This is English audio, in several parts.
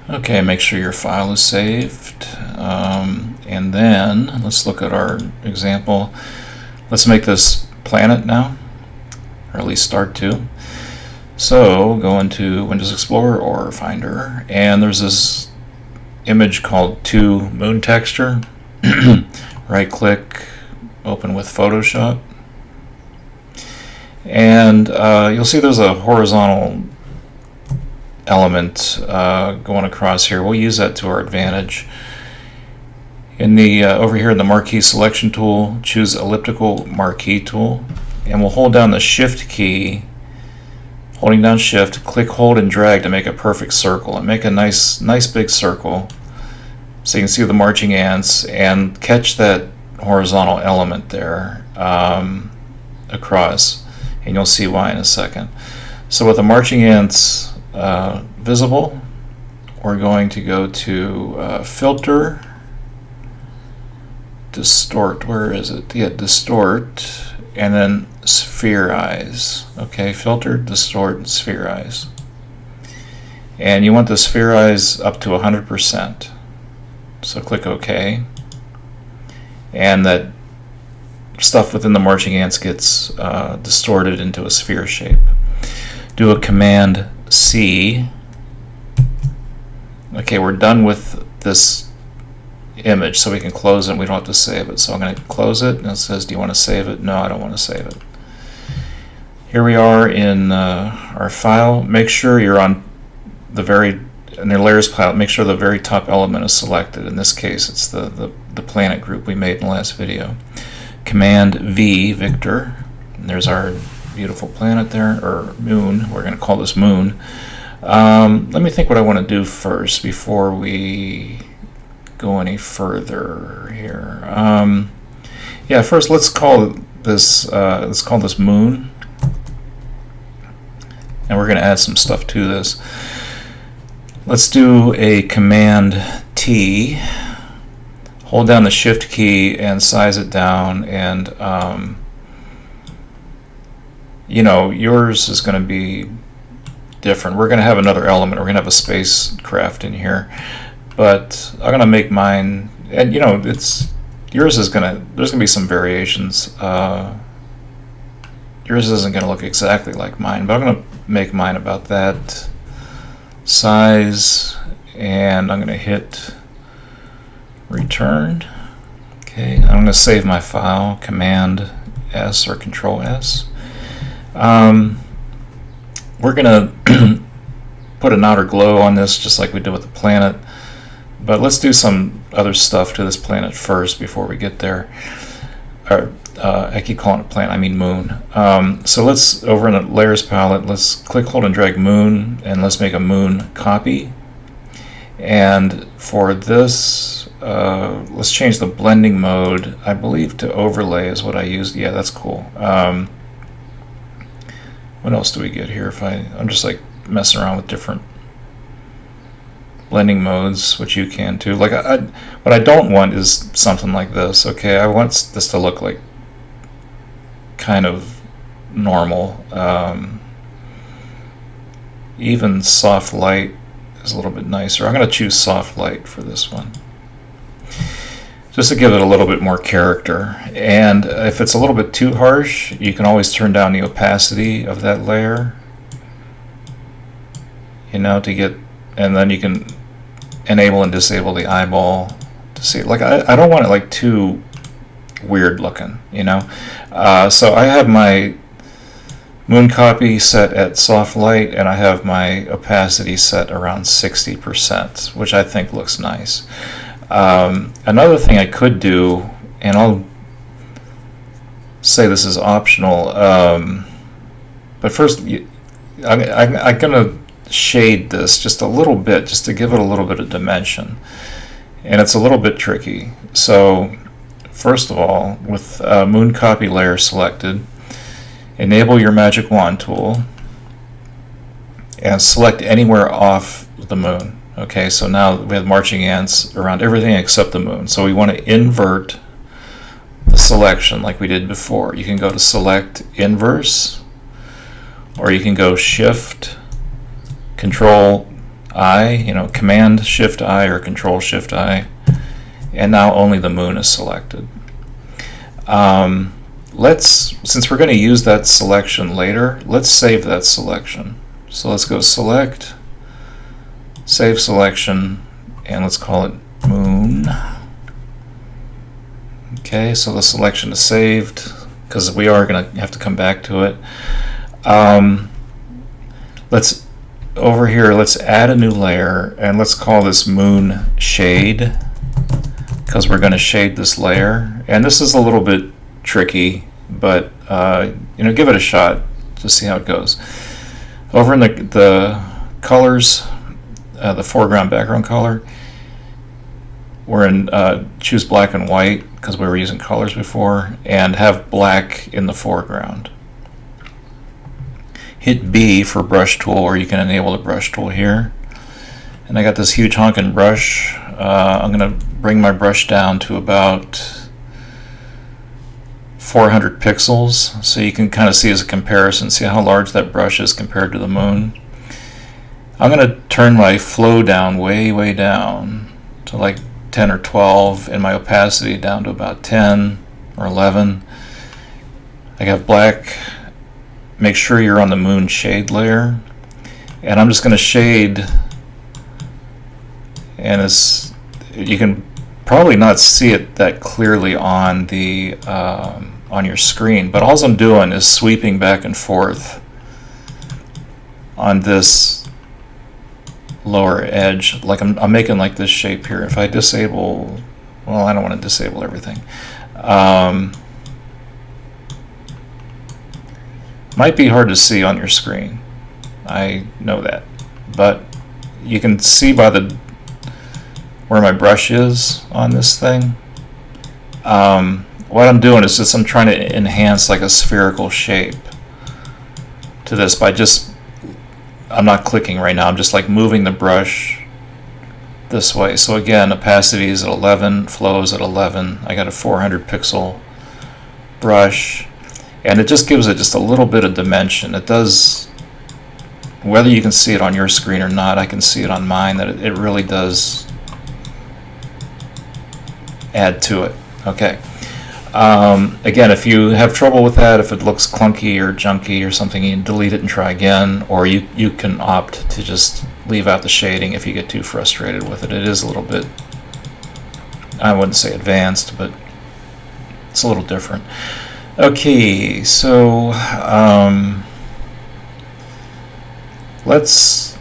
Okay, make sure your file is saved. And then let's look at our example. Let's make this planet now, or at least start to. So go into Windows Explorer or Finder, and there's this image called to moon texture. Right click, open with Photoshop. And you'll see there's a horizontal element going across here. We'll use that to our advantage. In the over here in the Marquee selection tool, choose elliptical Marquee tool, and we'll hold down the Shift key. Holding down Shift, click, hold, and drag to make a perfect circle, and make a nice big circle, so you can see the marching ants and catch that horizontal element there across, and you'll see why in a second. So with the marching ants visible, we're going to go to Filter, Distort, where is it? Yeah, Distort, and then Spherize. Okay, Filter, Distort, and Spherize. And you want the Spherize up to 100%. So click OK. And that stuff within the marching ants gets distorted into a sphere shape. Do a Command C. Okay, we're done with this image, so we can close it and we don't have to save it. So I'm going to close it, and it says, do you want to save it? No, I don't want to save it. Here we are in our file. Make sure you're on the in your layers palette, make sure the very top element is selected. In this case, it's the planet group we made in the last video. Command V, Victor. And there's our beautiful planet there, or moon. We're going to call this moon. Let me think what I want to do first before we go any further here. Yeah, first let's call this moon, and we're going to add some stuff to this. Let's do a Command T, hold down the Shift key and size it down, and you know, yours is going to be different. We're going to have another element. We're going to have a spacecraft in here, but I'm going to make mine, and you know, there's going to be some variations. Yours isn't going to look exactly like mine, but I'm going to make mine about that size, and I'm going to hit return. Okay, I'm going to save my file, Command S or Control S. We're going to put an outer glow on this just like we did with the planet, but let's do some other stuff to this planet first before we get there. I keep calling it planet, I mean moon. So let's, over in the layers palette, let's click, hold, and drag moon, and let's make a moon copy. And for this, let's change the blending mode, I believe, to overlay is what I used. Yeah, that's cool. What else do we get here? I'm just like messing around with different blending modes, which you can too. Like what I don't want is something like this. Okay, I want this to look like kind of normal. Even soft light is a little bit nicer. I'm going to choose soft light for this one, just to give it a little bit more character. And if it's a little bit too harsh, you can always turn down the opacity of that layer, you know, to get, and then you can enable and disable the eyeball to see it. Like I don't want it like too weird looking, you know. So I have my moon copy set at soft light, and I have my opacity set around 60%, which I think looks nice. Another thing I could do, and I'll say this is optional, but first I'm going to shade this just a little bit, just to give it a little bit of dimension, and it's a little bit tricky. So first of all, with moon copy layer selected, enable your magic wand tool and select anywhere off the moon. Okay, so now we have marching ants around everything except the moon. So we want to invert the selection like we did before. You can go to select inverse, or you can go shift, control, I, you know, Command Shift I or Control Shift I, and now only the moon is selected. Since we're going to use that selection later, let's save that selection. So let's go Select, Save Selection, and let's call it Moon. Okay, so the selection is saved because we are going to have to come back to it. Over here, let's add a new layer, and let's call this Moon Shade, because we're going to shade this layer. And this is a little bit tricky, but you know, give it a shot to see how it goes. Over in the colors, the foreground background color, we're in choose black and white because we were using colors before, and have black in the foreground. Hit B for brush tool, or you can enable the brush tool here. And I got this huge honking brush. I'm going to bring my brush down to about 400 pixels, so you can kind of see as a comparison, see how large that brush is compared to the moon. I'm going to turn my flow down way down to like 10 or 12, and my opacity down to about 10 or 11. I have black. Make sure you're on the moon shade layer, and I'm just going to shade, and you can probably not see it that clearly on the on your screen, but all I'm doing is sweeping back and forth on this lower edge. Like I'm making like this shape here. If I disable, well, I don't want to disable everything. Might be hard to see on your screen, I know that, but you can see by where my brush is on this thing. What I'm doing is just I'm trying to enhance like a spherical shape to this by I'm not clicking right now, I'm just like moving the brush this way. So again, opacity is at 11, flow is at 11, I got a 400 pixel brush. And it just gives it just a little bit of dimension. It does, whether you can see it on your screen or not, I can see it on mine, that it really does add to it. Okay. Again, if you have trouble with that, if it looks clunky or junky or something, you can delete it and try again, or you can opt to just leave out the shading if you get too frustrated with it. It is a little bit, I wouldn't say advanced, but it's a little different. Okay, so let's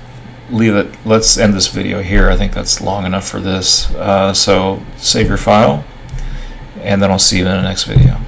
leave it. Let's end this video here. I think that's long enough for this. So save your file, and then I'll see you in the next video.